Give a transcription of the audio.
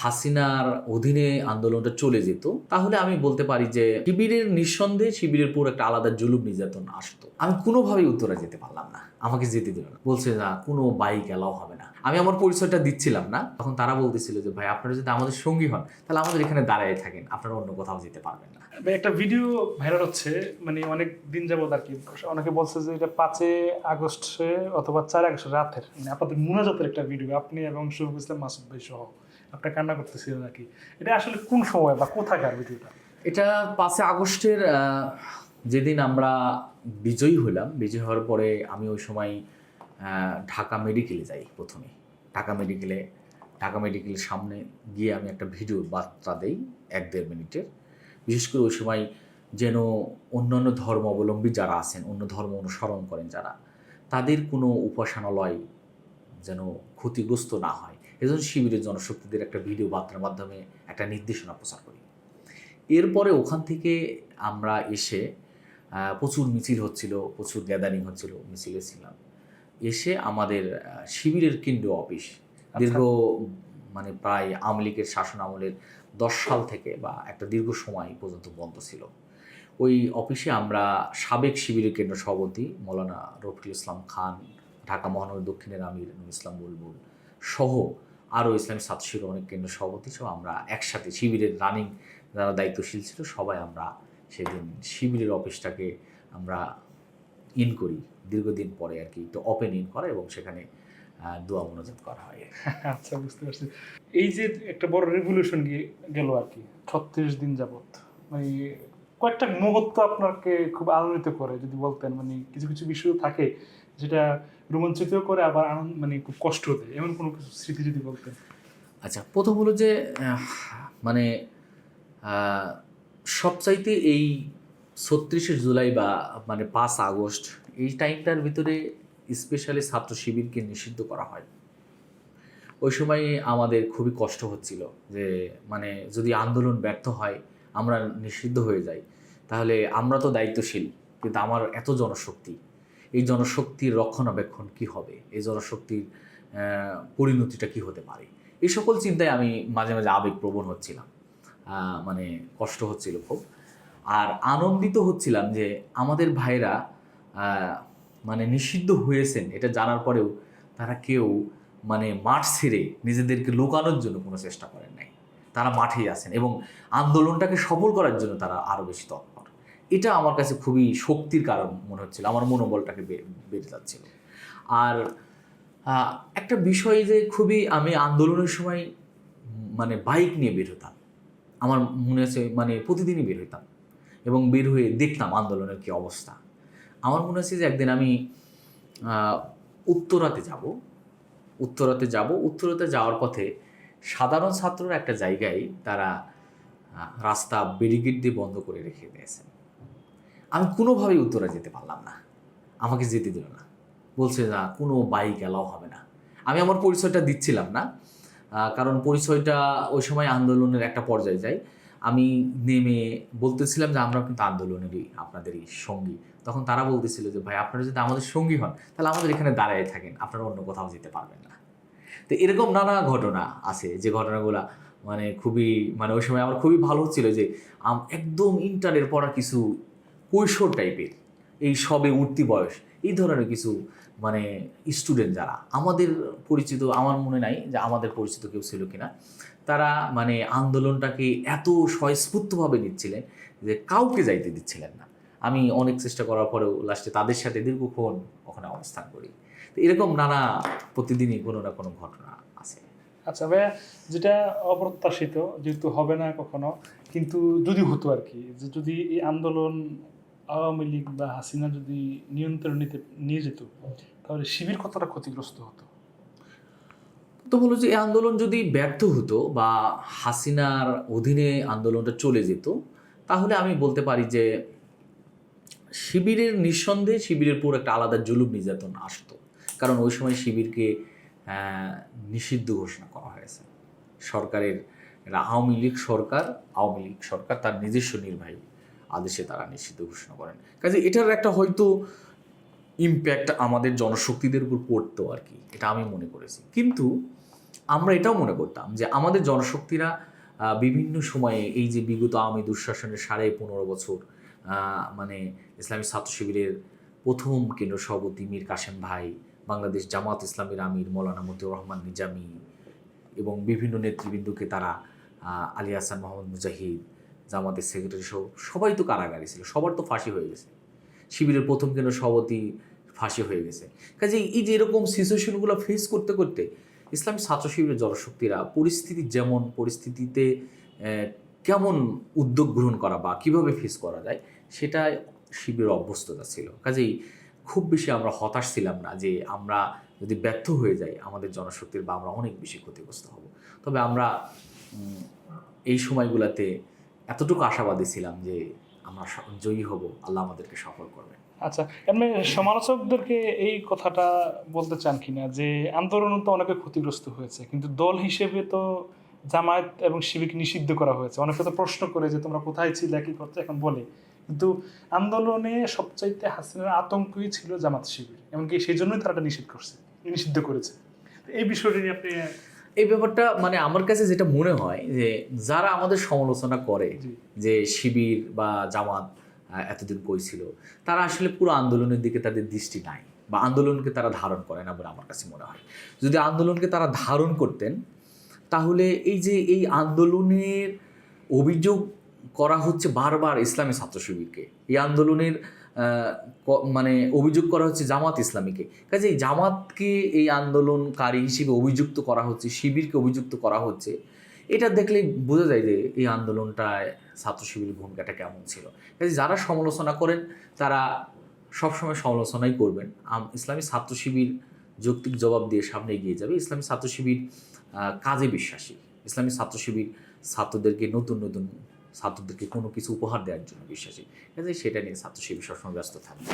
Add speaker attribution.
Speaker 1: হাসিনার অধীনে আন্দোলনটা চলে যেত, তাহলে আমি বলতে পারি যে শিবিরের নিঃসন্দেহে শিবিরের পুরো একটা আলাদা জুলুম নির্যাতন আসতো। আমি কোনোভাবেই উত্তরা যেতে পারলাম না, আমাকে যেতে দিল না, বলছে না কোনো বাইক এলাও হবে না। আমি আমার পরিচয়টা দিচ্ছিলাম না, তখন তারা বলতেছিল যে ভাই আপনারা যদি আমাদের সঙ্গী হন তাহলে আমাদের এখানে দাঁড়ায় থাকেন, আপনারা অন্য কোথাও যেতে পারবেন না।
Speaker 2: একটা ভিডিও ভাইরাল হচ্ছে, মানে অনেক দিন যাবত আর কি। অনেকে বলছে যে এটা 5 আগস্টে অথবা 4 আগস্ট রাতের, মানে আপনাদের মুনাজাতের একটা ভিডিও, আপনি এবং শরীফুল ইসলাম মাসুদ ভাই সহ আপনার কান্না করতেছিলেন আর কি। এটা আসলে কোন সময় বা কোথাকার ভিডিওটা?
Speaker 1: এটা 5 আগস্টের যেদিন আমরা বিজয়ী হলাম। বিজয়ী হওয়ার পরে আমি ওই সময় ঢাকা মেডিকেলে যাই। প্রথমে ঢাকা মেডিকেলের সামনে গিয়ে আমি একটা ভিডিও বার্তা দেই 1-1.5 মিনিটের। বিশেষ করে ওই সময় যেন অন্যান্য ধর্মাবলম্বী যারা আছেন, অন্য ধর্ম অনুসরণ করেন যারা, তাদের কোনো উপাসনালয় যেন ক্ষতিগ্রস্ত না হয়, এজন্য শিবিরের জনশক্তিদের একটা ভিডিও বার্তার মাধ্যমে একটা নির্দেশনা প্রচার করি। এরপরে ওখান থেকে আমরা এসে প্রচুর মিছিল হচ্ছিল, প্রচুর গ্যাদারিং হচ্ছিল, মিছিলে ছিলাম। এসে আমাদের শিবিরের কেন্দ্রীয় অফিস দীর্ঘ মানে প্রায় আওয়ামী লীগের শাসন আমলের 10 সাল থেকে বা একটা দীর্ঘ সময় পর্যন্ত বন্ধ ছিল। ওই অফিসে আমরা সাবেক শিবিরের কেন্দ্র সভাপতি মৌলানা রফিকুল ইসলাম খান, ঢাকা মহানগর দক্ষিণের আমির নুরুল ইসলাম বুলবুল সহ আরও ইসলামী ছাত্র শিবিরের অনেক কেন্দ্র সভাপতি সহ আমরা একসাথে শিবিরের রানিং যারা দায়িত্বশীল ছিল সবাই আমরা সেদিন শিবিরের অফিসটাকে আমরা ইন করি, দীর্ঘদিন পরে আর কি, তো ওপেন ইন করা এবং সেখানে দোয়া মোনাজাত করা হয়।
Speaker 2: আচ্ছা, বুঝতে পারছি। এই যে একটা বড় রেভলিউশন গেল আর কি 36 দিন যাবত, মানে কয়েকটা মুহূর্ত আপনাকে খুব আনন্দিত করে যদি বলতেন, মানে কিছু কিছু বিষয় থাকে যেটা রোমাঞ্চিত করে আবার আনন্দ, মানে খুব কষ্ট দেয়, এমন কোনো কিছু স্মৃতি যদি বলতেন।
Speaker 1: আচ্ছা, প্রথম হলো যে মানে সবচাইতে এই 36শে জুলাই বা মানে 5 আগস্ট এই টাইমটার ভিতরে স্পেশালি ছাত্র শিবিরকে নিষিদ্ধ করা হয়। ওই সময় আমাদের খুবই কষ্ট হচ্ছিল যে মানে যদি আন্দোলন ব্যর্থ হয়, আমরা নিষিদ্ধ হয়ে যাই, তাহলে আমরা তো দায়িত্বশীল, কিন্তু আমার এত জনশক্তি, এই জনশক্তির রক্ষণাবেক্ষণ কি হবে, এই জনশক্তির পরিণতিটা কি হতে পারে, এই সকল চিন্তায় আমি মাঝে মাঝে আবেগপ্রবণ হচ্ছিলাম, মানে কষ্ট হচ্ছিল খুব। আর আনন্দিত হচ্ছিলাম যে আমাদের ভাইরা মানে নিষিদ্ধ হয়েছেন এটা জানার পরেও তারা কেউ মানে মাঠ ছেড়ে নিজেদেরকে লুকানোর জন্য কোনো চেষ্টা করেন নাই, তারা মাঠেই আছেন এবং আন্দোলনটাকে সফল করার জন্য তারা আরও বেশি তৎপর। এটা আমার কাছে খুবই শক্তির কারণ মনে হচ্ছিল, আমার মনোবলটাকে বেড়ে যাচ্ছিল। আর একটা বিষয় যে খুবই, আমি আন্দোলনের সময় মানে বাইক নিয়ে বের হতাম, আমার মনে আছে মানে প্রতিদিনই বের হইতাম এবং বের হয়ে দেখতাম আন্দোলনের কী অবস্থা। আমার মনে আছে যে একদিন আমি উত্তরাতে যাওয়ার পথে সাধারণ ছাত্ররা একটা জায়গায় তারা রাস্তা ব্যারিকেড দিয়ে বন্ধ করে রেখে দিয়েছেন। আমি কোনোভাবেই উত্তরা যেতে পারলাম না, আমাকে যেতে দিল না, বলছে না কোনো বাইক এলাও হবে না। আমি আমার পরিচয়টা দিচ্ছিলাম না, কারণ পরিচয়টা ওই সময় আন্দোলনের একটা পর্যায়ে যায়। আমি নেমে বলতেছিলাম যে আমরা কিন্তু আন্দোলনেরই আপনাদেরই সঙ্গী। তখন তারা বলতেছিল যে ভাই আপনারা যদি আমাদের সঙ্গী হন তাহলে আমাদের এখানে দাঁড়ায় থাকেন, আপনারা অন্য কোথাও যেতে পারবেন না। তো এরকম নানা ঘটনা আছে যে ঘটনাগুলো মানে খুবই, মানে ওই সময় আমার খুবই ভালো হচ্ছিল যে একদম ইন্টারের পড়া কিছু কৈশোর টাইপের, এই সবে উঠতি বয়স, এই ধরনের কিছু মানে স্টুডেন্ট যারা আমাদের পরিচিত, আমার মনে নাই যে আমাদের পরিচিত কেউ ছিল কিনা, তারা মানে আন্দোলনটাকে এত স্বস্ফূর্তভাবে নিচ্ছিলেন যে কাউকে যাইতে দিচ্ছিলেন না। আমি অনেক চেষ্টা করার পরেও লাস্টে তাদের সাথে দীর্ঘক্ষণ ওখানে অবস্থান করি। তো এরকম নানা প্রতিদিনই কোনো না কোনো ঘটনা আছে।
Speaker 2: আচ্ছা ভাইয়া, যেটা অপ্রত্যাশিত যেহেতু হবে না কখনো, কিন্তু যদি হতো আর কি, যে যদি এই আন্দোলন আওয়ামী লীগ বা হাসিনা যদি নিয়ে যেত, তাহলে শিবির কতটা ক্ষতিগ্রস্ত হতো?
Speaker 1: তো বলো যে এই আন্দোলন যদি ব্যর্থ হতো বা হাসিনার অধীনে আন্দোলনটা চলে যেত, তাহলে আমি বলতে পারি যে শিবিরের নিঃসন্দেহে শিবিরের পুরো একটা আলাদা জুলুম নির্যাতন আসতো। কারণ ওই সময় শিবিরকে নিষিদ্ধ ঘোষণা করা হয়েছে সরকারের, এটা আওয়ামী লীগ সরকার তার নিজস্ব নির্বাহী আদেশে তারা নিষিদ্ধ ঘোষণা করেন। কাজে এটার একটা হয়তো ইমপ্যাক্ট আমাদের জনশক্তিদের উপর পড়তো আর কি, এটা আমি মনে করেছি। কিন্তু আমরা এটাও মনে করতাম যে আমাদের জনশক্তিরা বিভিন্ন সময়ে এই যে বিগত আওয়ামী দুঃশাসনের 15.5 বছর মানে ইসলামী ছাত্র শিবিরের প্রথম কেন্দ্র সভাপতি মীর কাসেম ভাই, বাংলাদেশ জামাত ইসলামীর আমির মৌলানা মতিউর রহমান নিজামী এবং বিভিন্ন নেতৃবৃন্দকে তারা আলী হাসান মোহাম্মদ মুজাহিদ, জামাতের সেক্রেটারি সহ সবাই তো কারাগারে ছিল, সবার তো ফাঁসি হয়ে গেছে। শিবিরের প্রথম কেন্দ্র সভাপতি ফাঁসি হয়ে গেছে। কাজে এই যে এরকম সিচুয়েশনগুলো ফেস করতে করতে ইসলামী ছাত্র শিবিরের জনশক্তিরা পরিস্থিতিতে কেমন উদ্যোগ গ্রহণ করা বা কীভাবে ফেস করা যায় সেটা শিবিরের অভ্যস্ততা ছিল। কাজেই খুব বেশি আমরা হতাশ ছিলাম না যে আমরা যদি ব্যর্থ হয়ে যাই আমাদের জনশক্তির বা আমরা অনেক বেশি ক্ষতিগ্রস্ত হব। তবে আমরা এই সময়গুলোতে এতটুকু আশাবাদী ছিলাম যে আমরা জয়ী হব, আল্লাহ আমাদেরকে সফল করবেন।
Speaker 2: আচ্ছা, এমনি সমালোচকদেরকে এই কথাটা বলতে চান কিনা যে আন্দোলন তো অনেকে ক্ষতিগ্রস্ত হয়েছে, কিন্তু দল হিসেবে তো জামায়াত এবং শিবিরকে নিষিদ্ধ করা হয়েছে। অনেকে তো প্রশ্ন করে যে তোমরা কোথায় ছিলে, কি করতে, এখন বলে। কিন্তু আন্দোলনে সবচাইতে হাসিনার আতঙ্কই ছিল জামাত শিবির, এমনকি সেই জন্যই তারা নিষিদ্ধ করেছে। এই বিষয়টি নিয়ে আপনি
Speaker 1: এই ব্যাপারটা মানে আমার কাছে যেটা মনে হয় যে যারা আমাদের সমালোচনা করে যে শিবির বা জামাত এতদিন কই ছিল, তারা আসলে পুরো আন্দোলনের দিকে তাদের দৃষ্টি নাই বা আন্দোলনকে তারা ধারণ করে না বলে আমার কাছে মনে হয়। যদি আন্দোলনকে তারা ধারণ করতেন তাহলে এই যে এই আন্দোলনের অভিযোগ করা হচ্ছে বারবার ইসলামী ছাত্র শিবিরকে, এই আন্দোলনের মানে অভিযোগ করা হচ্ছে জামাত ইসলামীকে। কাজে এই জামাতকে এই আন্দোলনকারী হিসেবে অভিযুক্ত করা হচ্ছে, শিবিরকে অভিযুক্ত করা হচ্ছে, এটা দেখলে বোঝা যায় যে এই আন্দোলনটায় ছাত্র শিবিরের ভূমিকাটা কেমন ছিল। কাজে যারা সমালোচনা করেন তারা সবসময় সমালোচনাই করবেন। ইসলামী ছাত্র শিবির যৌক্তিক জবাব দিয়ে সামনে এগিয়ে যাবে। ইসলামী ছাত্র শিবির কাজে বিশ্বাসী। ইসলামী ছাত্র শিবির নতুন ছাত্রদেরকে কোনো কিছু উপহার দেওয়ার জন্য বিশ্বাসী। কাজে সেটা নিয়ে ছাত্র শিবির সবসময় ব্যস্ত থাকবে।